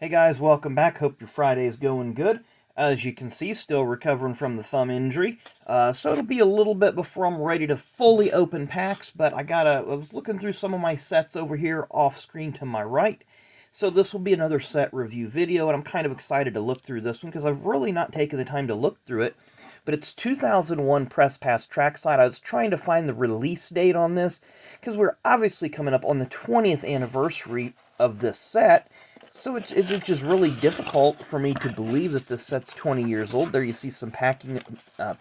Hey guys, welcome back. Hope your Friday is going good. As you can see, still recovering from the thumb injury. So it'll be a little bit before I'm ready to fully open packs, but I was looking through some of my sets over here off screen to my right. So this will be another set review video, and I'm kind of excited to look through this one because I've really not taken the time to look through it. But it's 2001 Press Pass Trackside. I was trying to find the release date on this because we're obviously coming up on the 20th anniversary of this set. So it's just really difficult for me to believe that this set's 20 years old. There you see some packing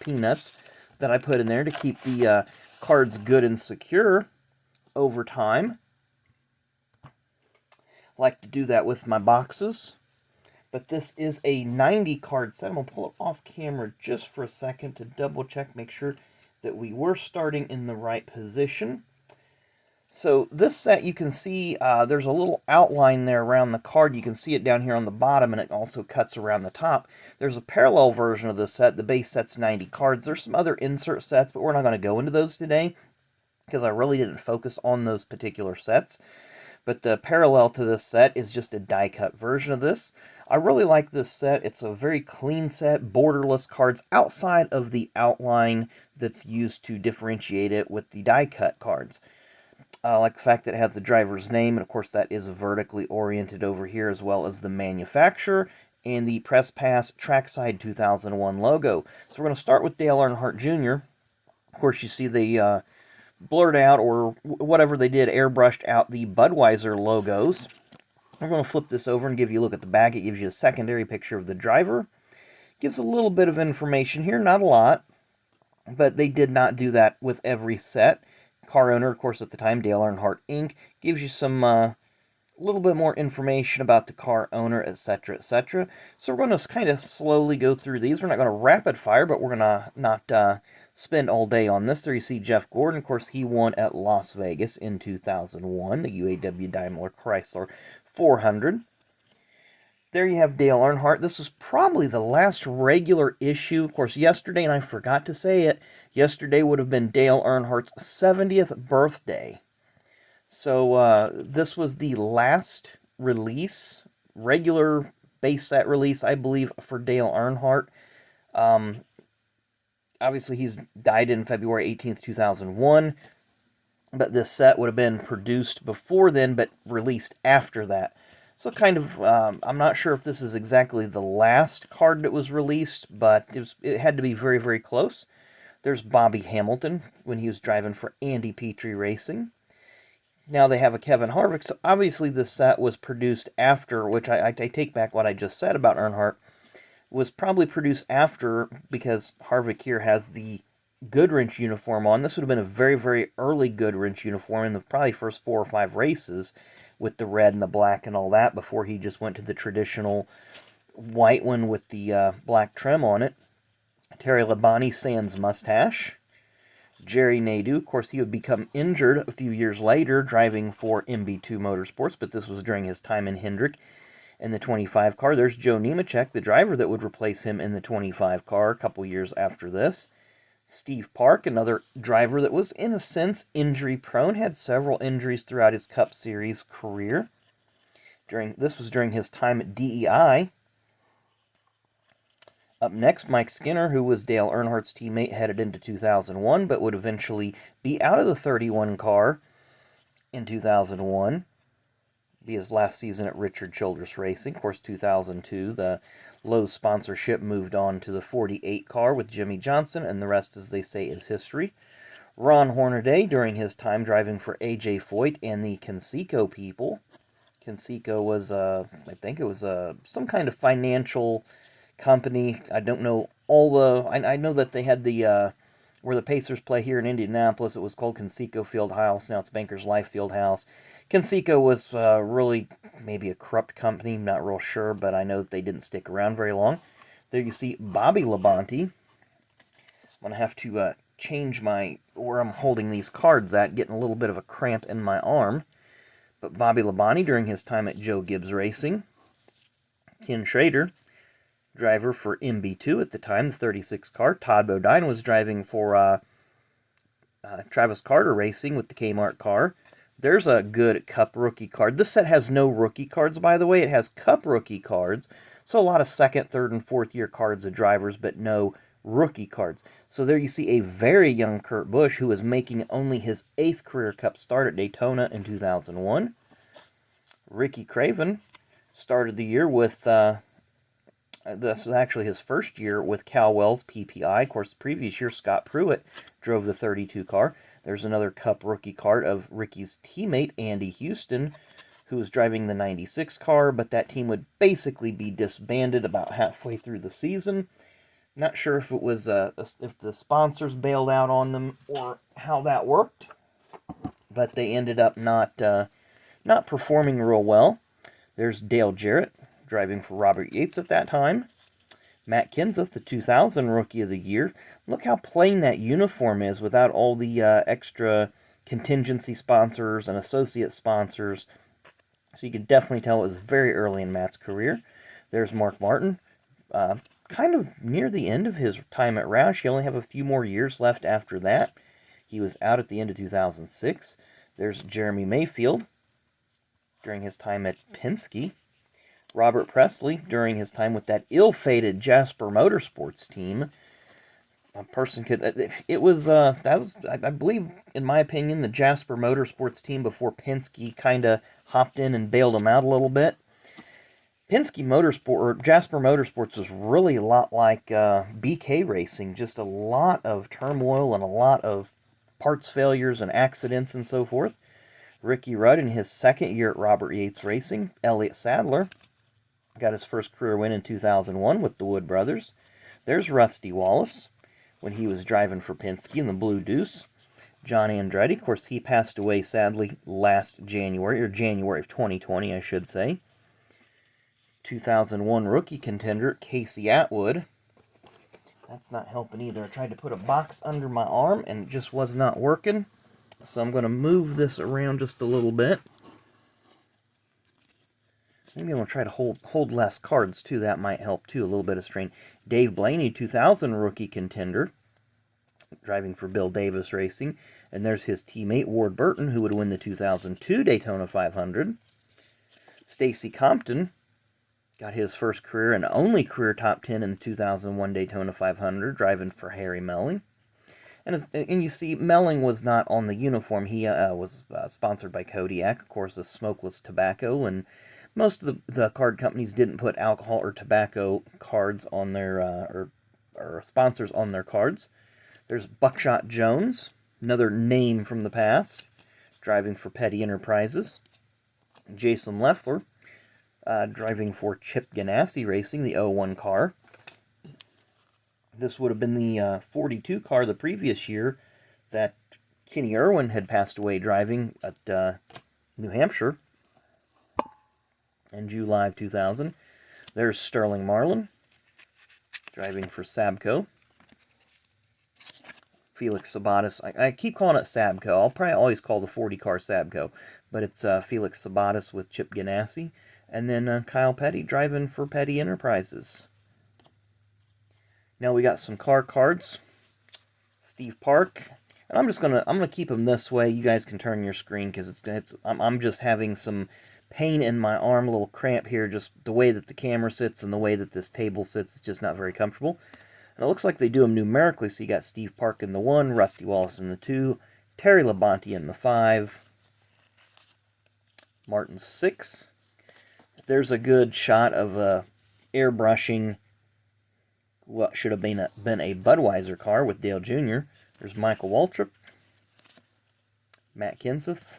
peanuts that I put in there to keep the cards good and secure over time. I like to do that with my boxes. But this is a 90 card set. I'm going to pull it off camera just for a second to double check, make sure that we were starting in the right position. So this set, you can see there's a little outline there around the card. You can see it down here on the bottom, and it also cuts around the top. There's a parallel version of this set. The base set's 90 cards. There's some other insert sets, but we're not going to go into those today because I really didn't focus on those particular sets. But the parallel to this set is just a die-cut version of this. I really like this set. It's a very clean set, borderless cards outside of the outline that's used to differentiate it with the die-cut cards. I like the fact that it has the driver's name, and of course that is vertically oriented over here, as well as the manufacturer and the Press Pass Trackside 2001 logo. So we're going to start with Dale Earnhardt Jr. Of course, you see the blurred out, or whatever they did, airbrushed out the Budweiser logos. I'm going to flip this over and give you a look at the back. It gives you a secondary picture of the driver. Gives a little bit of information here, not a lot, but they did not do that with every set. Car owner, of course, at the time, Dale Earnhardt Inc., gives you some little bit more information about the car owner, etc., etc. So we're going to kind of slowly go through these. We're not going to rapid fire, but we're going to not spend all day on this. There you see Jeff Gordon. Of course, he won at Las Vegas in 2001, the UAW Daimler Chrysler 400. There you have Dale Earnhardt. This was probably the last regular issue. Of course, yesterday, and I forgot to say it, yesterday would have been Dale Earnhardt's 70th birthday. So this was the last release, regular base set release, I believe, for Dale Earnhardt. Obviously, he's died in February 18th, 2001, but this set would have been produced before then, but released after that. So kind of, I'm not sure if this is exactly the last card that was released, but it had to be very, very close. There's Bobby Hamilton when he was driving for Andy Petrie Racing. Now they have a Kevin Harvick, so obviously this set was produced after, which I take back what I just said about Earnhardt, was probably produced after, because Harvick here has the Goodwrench uniform on. This would have been a very, very early Goodwrench uniform in the probably first 4 or 5 races, with the red and the black and all that, before he just went to the traditional white one with the black trim on it. Terry Labonte sans mustache. Jerry Nadeau, of course, he would become injured a few years later driving for MB2 Motorsports, but this was during his time in Hendrick in the 25 car. There's Joe Nemechek, the driver that would replace him in the 25 car a couple years after this. Steve Park, another driver that was, in a sense, injury-prone, had several injuries throughout his Cup Series career. This was during his time at DEI. Up next, Mike Skinner, who was Dale Earnhardt's teammate headed into 2001, but would eventually be out of the 31 car in 2001. Be his last season at Richard Childress Racing. Of course, 2002, the Lowe's sponsorship moved on to the 48 car with Jimmy Johnson, and the rest, as they say, is history. Ron Hornaday, during his time driving for A.J. Foyt and the Conseco people. Conseco was, I think it was some kind of financial company. I don't know all the... I know that they had the... where the Pacers play here in Indianapolis, it was called Conseco Fieldhouse. Now it's Bankers Life Fieldhouse. Conseco was really maybe a corrupt company, not real sure, but I know that they didn't stick around very long. There you see Bobby Labonte. I'm going to have to change where I'm holding these cards at, getting a little bit of a cramp in my arm. But Bobby Labonte during his time at Joe Gibbs Racing. Ken Schrader, driver for MB2 at the time, the 36 car. Todd Bodine was driving for Travis Carter Racing with the Kmart car. there's a good Cup rookie card. This set has no rookie cards, by the way. It has Cup rookie cards, so a lot of second, third, and fourth year cards of drivers, but no rookie cards. So there you see a very young Kurt Busch, who is making only his 8th career Cup start at Daytona in 2001. Ricky Craven started the year with, this was actually his first year with Calwell's PPI. Of course, the previous year, Scott Pruitt drove the 32 car. There's another Cup rookie card of Ricky's teammate, Andy Houston, who was driving the 96 car, but that team would basically be disbanded about halfway through the season. Not sure if it was if the sponsors bailed out on them or how that worked, but they ended up not performing real well. There's Dale Jarrett driving for Robert Yates at that time. Matt Kenseth, the 2000 Rookie of the Year. Look how plain that uniform is without all the extra contingency sponsors and associate sponsors. So you could definitely tell it was very early in Matt's career. There's Mark Martin, kind of near the end of his time at Roush. He only have a few more years left after that. He was out at the end of 2006. There's Jeremy Mayfield during his time at Penske. Robert Presley during his time with that ill-fated Jasper Motorsports team. A person could... It was, that was, I believe, in my opinion, the Jasper Motorsports team before Penske kind of hopped in and bailed him out a little bit. Penske Motorsport, or Jasper Motorsports, was really a lot like BK Racing. Just a lot of turmoil and a lot of parts failures and accidents and so forth. Ricky Rudd in his second year at Robert Yates Racing. Elliott Sadler got his first career win in 2001 with the Wood Brothers. There's Rusty Wallace when he was driving for Penske in the Blue Deuce. John Andretti, of course, he passed away sadly last January, or January of 2020, I should say. 2001 rookie contender Casey Atwood. That's not helping either. I tried to put a box under my arm and it just was not working. So I'm going to move this around just a little bit. Maybe I'm going to try to hold less cards, too. That might help, too. A little bit of strain. Dave Blaney, 2000 rookie contender, driving for Bill Davis Racing. And there's his teammate, Ward Burton, who would win the 2002 Daytona 500. Stacy Compton got his first career and only career top 10 in the 2001 Daytona 500, driving for Harry Melling. And you see, Melling was not on the uniform. He was sponsored by Kodiak, of course, the smokeless tobacco, and most of the card companies didn't put alcohol or tobacco cards on their, or sponsors on their cards. There's Buckshot Jones, another name from the past, driving for Petty Enterprises. Jason Leffler, driving for Chip Ganassi Racing, the 01 car. This would have been the 42 car the previous year that Kenny Irwin had passed away driving at New Hampshire in July of 2000. There's Sterling Marlin, driving for Sabco. Felix Sabates, I keep calling it Sabco. I'll probably always call the 40 car Sabco, but it's Felix Sabates with Chip Ganassi. And then Kyle Petty driving for Petty Enterprises. Now we got some car cards. Steve Park, and I'm gonna keep them this way. You guys can turn your screen because I'm just having some pain in my arm, a little cramp here. Just the way that the camera sits and the way that this table sits is just not very comfortable. And it looks like they do them numerically. So you got Steve Park in the 1, Rusty Wallace in the 2, Terry Labonte in the 5, Martin 6. There's a good shot of airbrushing what should have been a Budweiser car with Dale Jr. There's Michael Waltrip, Matt Kenseth,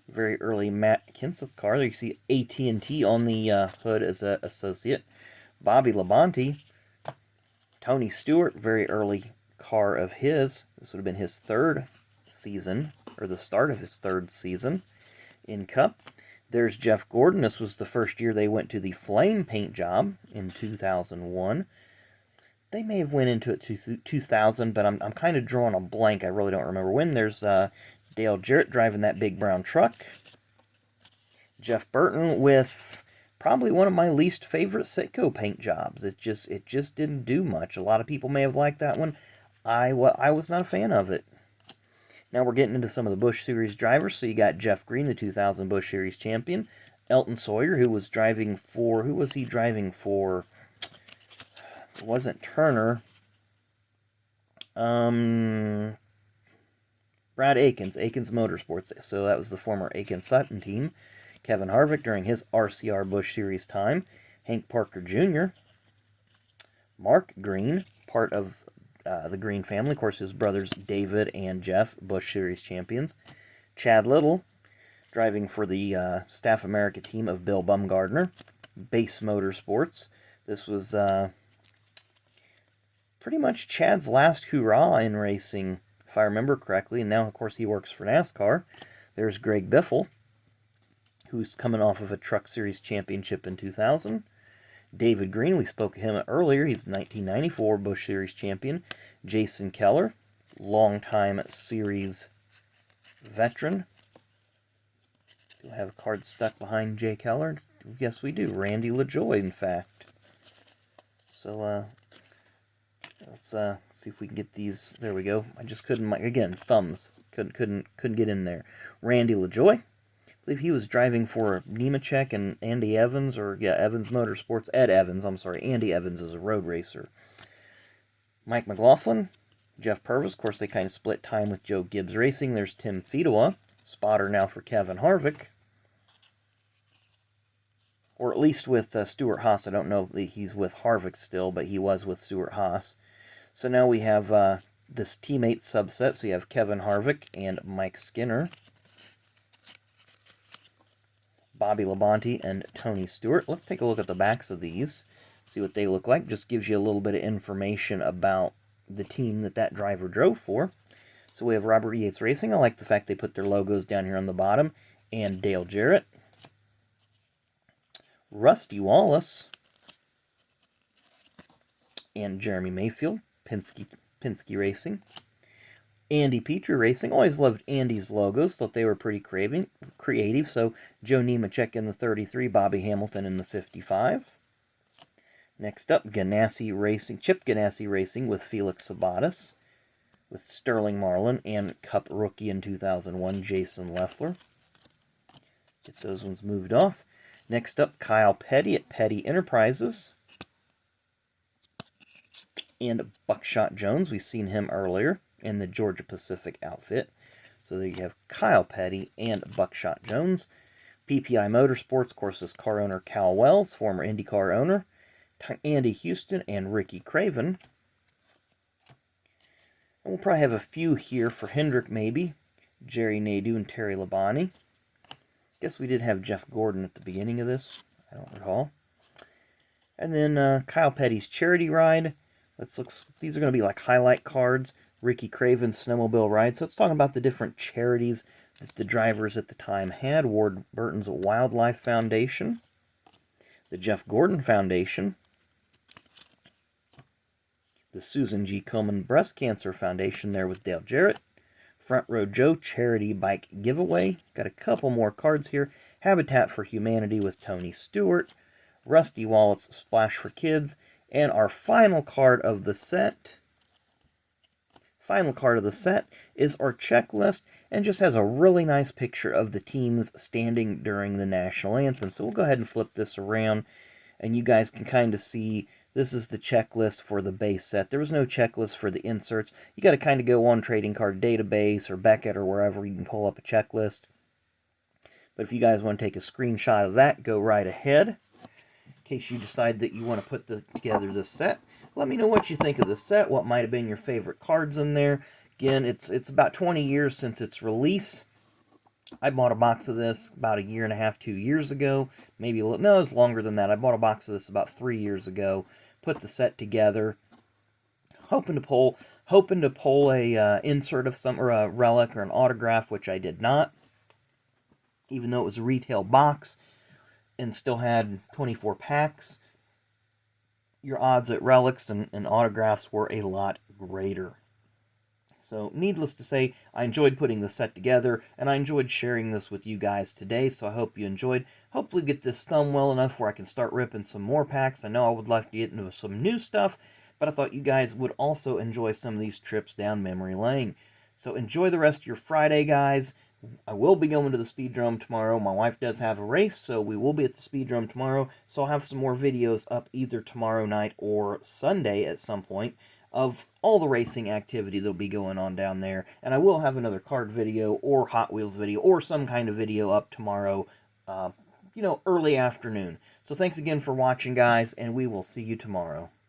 very early Matt Kenseth car. There you see AT&T on the hood as an associate. Bobby Labonte, Tony Stewart, very early car of his. This would have been his 3rd season, or the start of his 3rd season in Cup. There's Jeff Gordon. This was the first year they went to the Flame paint job in 2001. They may have went into it to 2000, but I'm kind of drawing a blank. I really don't remember when. There's Dale Jarrett driving that big brown truck. Jeff Burton with probably one of my least favorite Citgo paint jobs. It just didn't do much. A lot of people may have liked that one. I was not a fan of it. Now we're getting into some of the Busch Series drivers. So you got Jeff Green, the 2000 Busch Series champion. Elton Sawyer, who was driving for... Who was he driving for? It wasn't Turner. Brad Akins, Akins Motorsports. So that was the former Akins-Sutton team. Kevin Harvick during his RCR Busch Series time. Hank Parker Jr. Mark Green, part of the Green family. Of course, his brothers David and Jeff, Busch Series champions. Chad Little, driving for the Staff America team of Bill Bumgardner. Base Motorsports. This was pretty much Chad's last hurrah in racing, if I remember correctly. And now, of course, he works for NASCAR. There's Greg Biffle, who's coming off of a Truck Series championship in 2000. David Green, we spoke of him earlier. He's the 1994 Busch Series champion. Jason Keller, longtime series veteran. Do I have a card stuck behind Jay Keller? Yes, we do. Randy LaJoie, in fact. So, let's see if we can get these. There we go. I just couldn't. Again, thumbs. Couldn't get in there. Randy LaJoie. I believe he was driving for Nemechek and Andy Evans, or yeah, Evans Motorsports. Ed Evans. I'm sorry. Andy Evans is a road racer. Mike McLaughlin. Jeff Purvis. Of course, they kind of split time with Joe Gibbs Racing. There's Tim Fedewa. Spotter now for Kevin Harvick. Or at least with Stuart Haas. I don't know if he's with Harvick still, but he was with Stuart Haas. So now we have this teammate subset. So you have Kevin Harvick and Mike Skinner. Bobby Labonte and Tony Stewart. Let's take a look at the backs of these. See what they look like. Just gives you a little bit of information about the team that driver drove for. So we have Robert Yates Racing. I like the fact they put their logos down here on the bottom. And Dale Jarrett. Rusty Wallace. And Jeremy Mayfield. Penske Racing. Andy Petrie Racing. Always loved Andy's logos. Thought they were pretty creative. So Joe Nemechek in the 33. Bobby Hamilton in the 55. Next up, Ganassi Racing. Chip Ganassi Racing with Felix Sabates. With Sterling Marlin and Cup rookie in 2001, Jason Leffler. Get those ones moved off. Next up, Kyle Petty at Petty Enterprises. And Buckshot Jones. We've seen him earlier in the Georgia Pacific outfit. So there you have Kyle Petty and Buckshot Jones. PPI Motorsports, of course, is car owner Cal Wells, former IndyCar owner. Andy Houston and Ricky Craven. And we'll probably have a few here for Hendrick, maybe. Jerry Nadeau and Terry Labonte. Guess we did have Jeff Gordon at the beginning of this. I don't recall. And then Kyle Petty's charity ride. Let's look. These are going to be like highlight cards. Ricky Craven's snowmobile ride. So let's talk about the different charities that the drivers at the time had. Ward Burton's Wildlife Foundation. The Jeff Gordon Foundation. The Susan G. Komen Breast Cancer Foundation there with Dale Jarrett. Front Row Joe Charity Bike Giveaway. Got a couple more cards here. Habitat for Humanity with Tony Stewart. Rusty Wallace's Splash for Kids. And our final card of the set. Final card of the set is our checklist and just has a really nice picture of the teams standing during the national anthem. So we'll go ahead and flip this around and you guys can kind of see this is the checklist for the base set. There was no checklist for the inserts. You got to kind of go on Trading Card Database or Beckett or wherever you can pull up a checklist. But if you guys want to take a screenshot of that, go right ahead. In case you decide that you want to put together this set. Let me know what you think of the set, what might have been your favorite cards in there. Again, it's about 20 years since its release. I bought a box of this about a year and a half, 2 years ago. Maybe a little, no, it's longer than that. I bought a box of this about 3 years ago. Put the set together, hoping to pull a insert of some, or a relic or an autograph, which I did not. Even though it was a retail box and still had 24 packs, your odds at relics and autographs were a lot greater. So, needless to say, I enjoyed putting the set together, and I enjoyed sharing this with you guys today, so I hope you enjoyed. Hopefully get this thumb well enough where I can start ripping some more packs. I know I would like to get into some new stuff, but I thought you guys would also enjoy some of these trips down memory lane. So enjoy the rest of your Friday, guys. I will be going to the Speedrome tomorrow. My wife does have a race, so we will be at the Speedrome tomorrow. So I'll have some more videos up either tomorrow night or Sunday at some point of all the racing activity that'll be going on down there. And I will have another kart video or Hot Wheels video or some kind of video up tomorrow, early afternoon. So thanks again for watching, guys, and we will see you tomorrow.